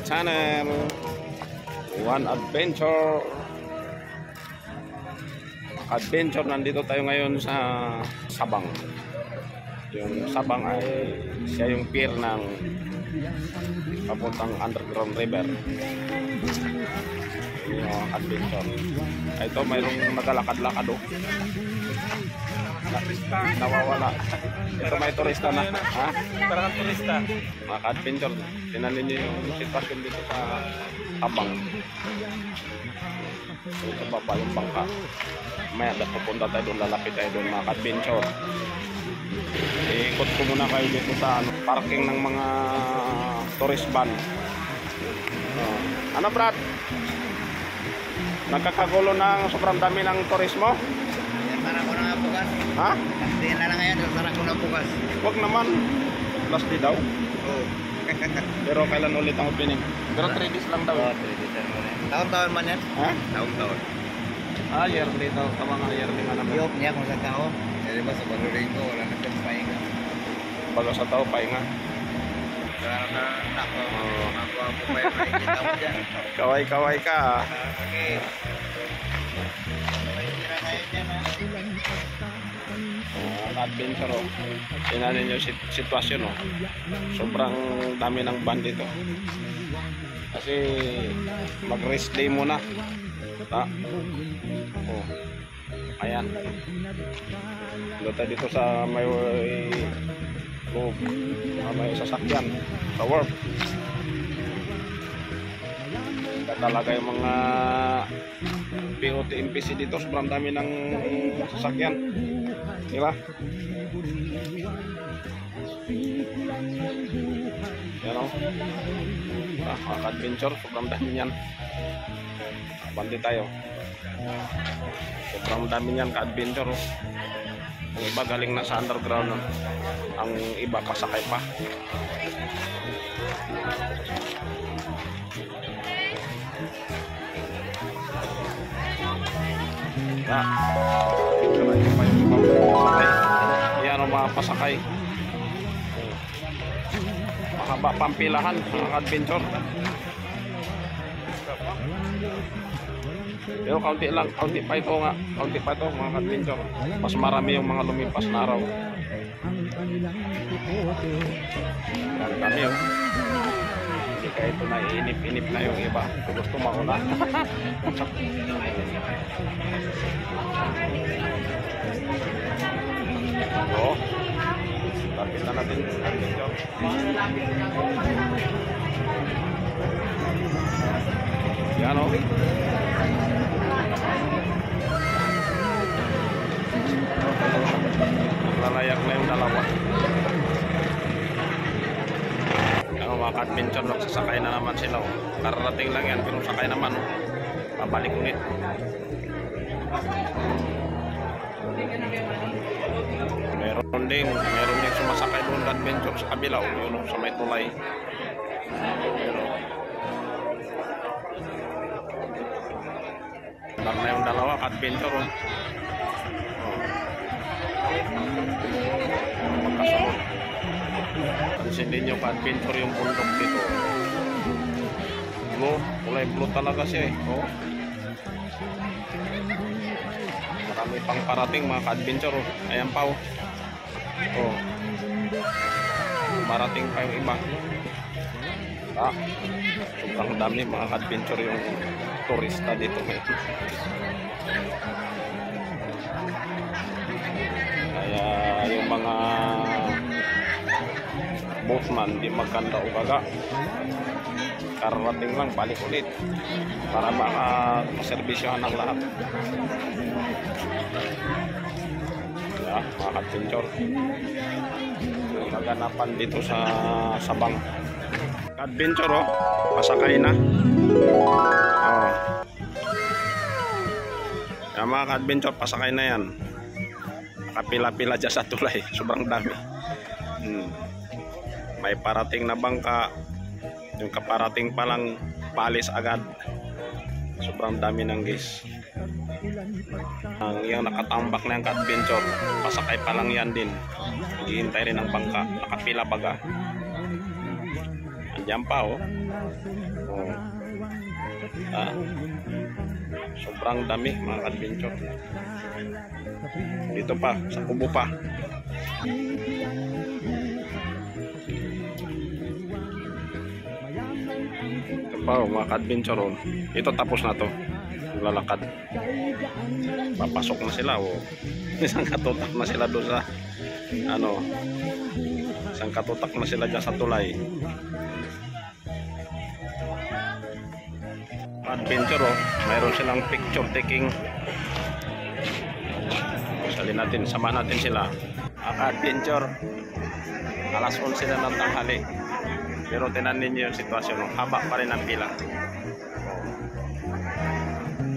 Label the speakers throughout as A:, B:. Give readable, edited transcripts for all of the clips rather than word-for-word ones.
A: channel, One Adventure. Nandito tayo ngayon sa Sabang. Yung Sabang ay siya yung pier ng papuntang underground river. Yung adventure. Ito mayroong nagalakad-lakad oh. Nawawala. Ito may turista na. Ha?
B: Parang turista.
A: Mga adventure. Tinanin niyo yung sitwasyon dito sa Sabang. Ito baba yung bangka. May pupunta tayo doon, lalapit tayo doon mga adventure. Ikot ko muna kayo dito sa parking ng mga tourist van. Ano Brad? Nagkakagulo ng sobrang dami ng turismo?
B: Para ko na bukas.
A: Ha?
B: Hindi na lang ngayon, para ko na bukas.
A: Huwag naman. Last day daw.
B: Oo.
A: Pero kailan ulit ang opening? Pero 3 days lang daw.
B: Oo, 3 days lang muna. Taon-taon man yan?
A: Ha?
B: Taon-taon.
A: Yearly daw. Tama nga yearly nga naman.
B: Iyok niya kung sa tao. Kasi ba sa balurin ko, wala na siyang pahinga.
A: Bago sa tao, pahinga.
B: Kaya na ako. Ako pa yung makikita mo dyan.
A: Kaway-kaway ka ha.
B: Okay.
A: Adventure oh. Tinanin yung sitwasyon oh. Sobrang dami ng van dito. Kasi mag-rest day muna. Oh. Ayan. Dito dito sa may may sasakyan sa work. Talaga yung mga POT MPC dito, sobrang dami ng sasakyan. Diba? Yan o. Adventure, sobrang dami yan. Bandi tayo. Sobrang dami yan ka-adventure. Ang iba galing na sa underground. Ang iba pasakay pa. Yan ang mga pasakay. Mahaba pampilahan mga adventure. Pero kaunti lang, kaunti pa ito nga, kaunti pa ito mga adventure. Mas marami yung mga lumipas na araw. Yan kami yun. Hindi kaya ito na iinip-inip na yung iba. Gusto mauna. Oo. Lapit na natin. Yan o. Lalayak na yung dalawa. Ang mga adventure nagsasakay na naman sila oh. Kararating lang yan pero sakay naman oh. Pabalik ulit. Meron ding sumasakay doon sa adventure sa kabila oh. Yun sa may tulay. Lang na yung dalawa adventure oh. Magkasunod. Pansin din yung adventure yung bundok dito. Blue, kulay blue talaga siya eh. Oh. Marami pang parating mga ka-adventure oh. Ayan pa oh. Oh. Marating pa yung iba. Sobrang dami mga ka-adventure yung turista dito ngayon. Kaya yung mga boatman di magkanda o gaga, kararating lang balik ulit para makaservisyohan ng lahat. Kaya mga adventure yung maganapan dito sa Sabang. Adventure oh, pasakay na oh. Yung mga adventure pasakay na yan. Kapila-pila dyan sa tulay. Sobrang dami. May parating na bangka. Yung kaparating pa lang paalis agad. Sobrang dami ng guys. Yung nakatambak na yung ka-adventure, pasakay pa lang yan din. Hihintay rin ng bangka. Nakapila baga. Andiyan pa oh. Oh. Ah, sobrang dami mga ka-adventure. Dito pa, sa kubo pa. Ito pa mga ka-adventure. Oh. Ito tapos na to. Lalakad. Papasok na sila. Oh. Isang katutak na sila doon sa ano. Isang katutak na sila dyan sa tulay. Adventure, oh. Mayroon silang picture taking. Salin natin, sama natin sila. Adventure. Alas 11 na ng tanghali. Pero tinan ninyo yung sitwasyon, oh. Haba pa rin ang pila.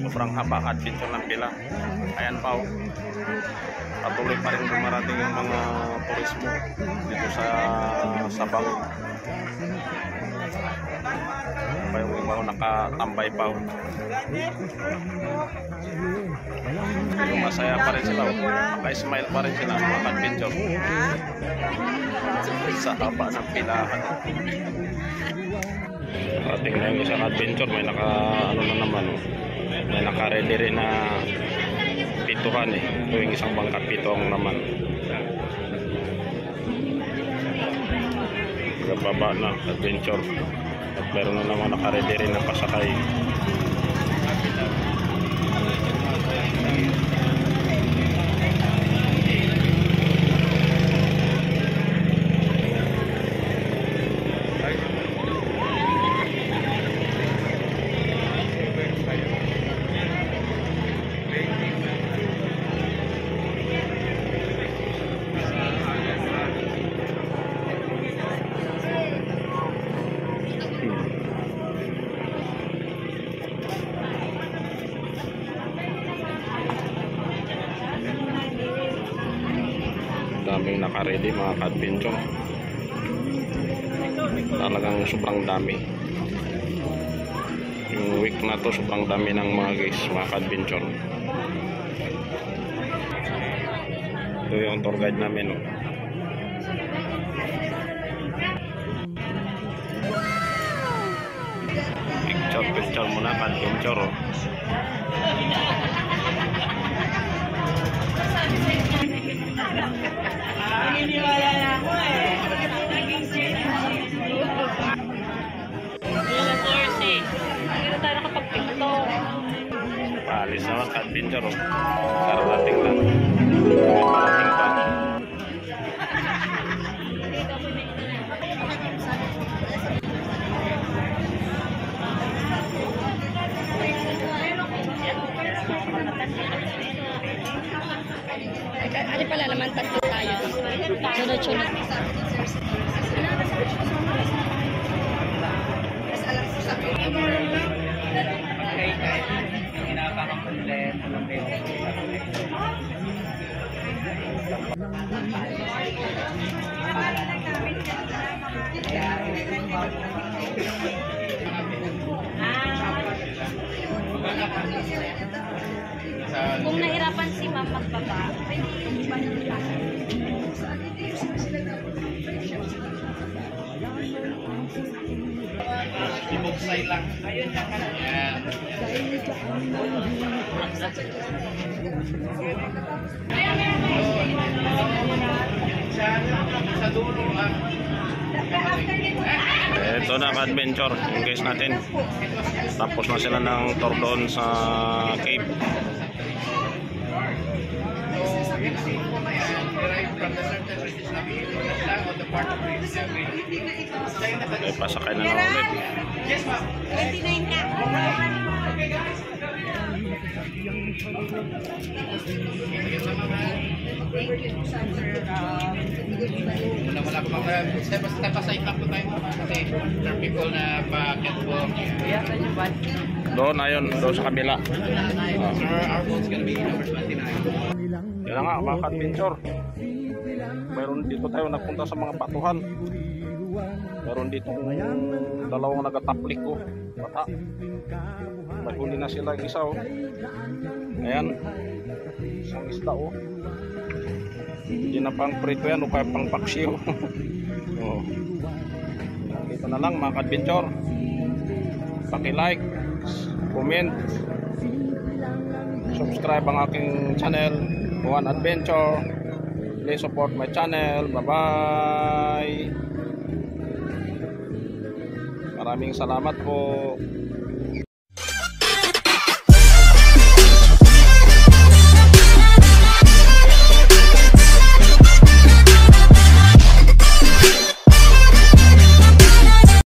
A: Sobrang haba adventure ng pila. Ayan pa, oh. Patuloy pa rin dumarating yung mga turismo dito sa Sabang. Pa yung iba nakatambay pa. Pero masaya pa rin sila. Naka-smile pa rin sila mga adventure. Sa haba ng pilahan. Ating na yung isang adventure. May naka ano na naman. May naka-ready rin na pituhan eh. Ito yung isang bangka pitong naman. Baba na adventure. At meron na naman naka-ready rin na pasakay. Daming naka-ready mga ka-adventure. Talagang sobrang dami. Yung week na to sobrang dami ng mga guys, mga ka-adventure. Ito yung tour guide namin, oh. Picture muna ka-adventure, oh.
C: Naniniwala na ako eh. Hindi na tayo nakapag-picto.
A: Paalis naman ka-adventure, oh. Kararating lang. Parating pa.
C: Ano pala naman, tatlo tayo. Sunod-sunod. Kung nahirapan si ma'am magbaba, pwede ba nang
B: Ibugsay lang. Ayun na ka na. Ayan. Sa dulo ah.
A: Ito na ka-adventure yung guys natin. Tapos na sila ng tour doon sa cave. Okay, pasakay na lang ulit.
B: Yes, ma'am.
C: 29 ka.
B: Wala ko basta pasay lang po tayo kasi there are people na pa-get po.
A: Doon, ayun, doon sa kabila.
B: Sir, our boat's gonna be number 29.
A: Yan na nga, mga ka-adventure. Mayroon dito tayo nagpunta sa mga batuhan. Mayroon dito dalawang nagataplik ko. Bata. Mahuli na sila yung isa, oh. Ayan. Isang isda, oh. Hindi na pang prito yan o kaya pang paksiw. Oh. Dito na lang mga ka-adventure. paki-like, comment, subscribe ang aking channel, Juan Adventure. Please support my channel. Bye-bye. Maraming salamat po.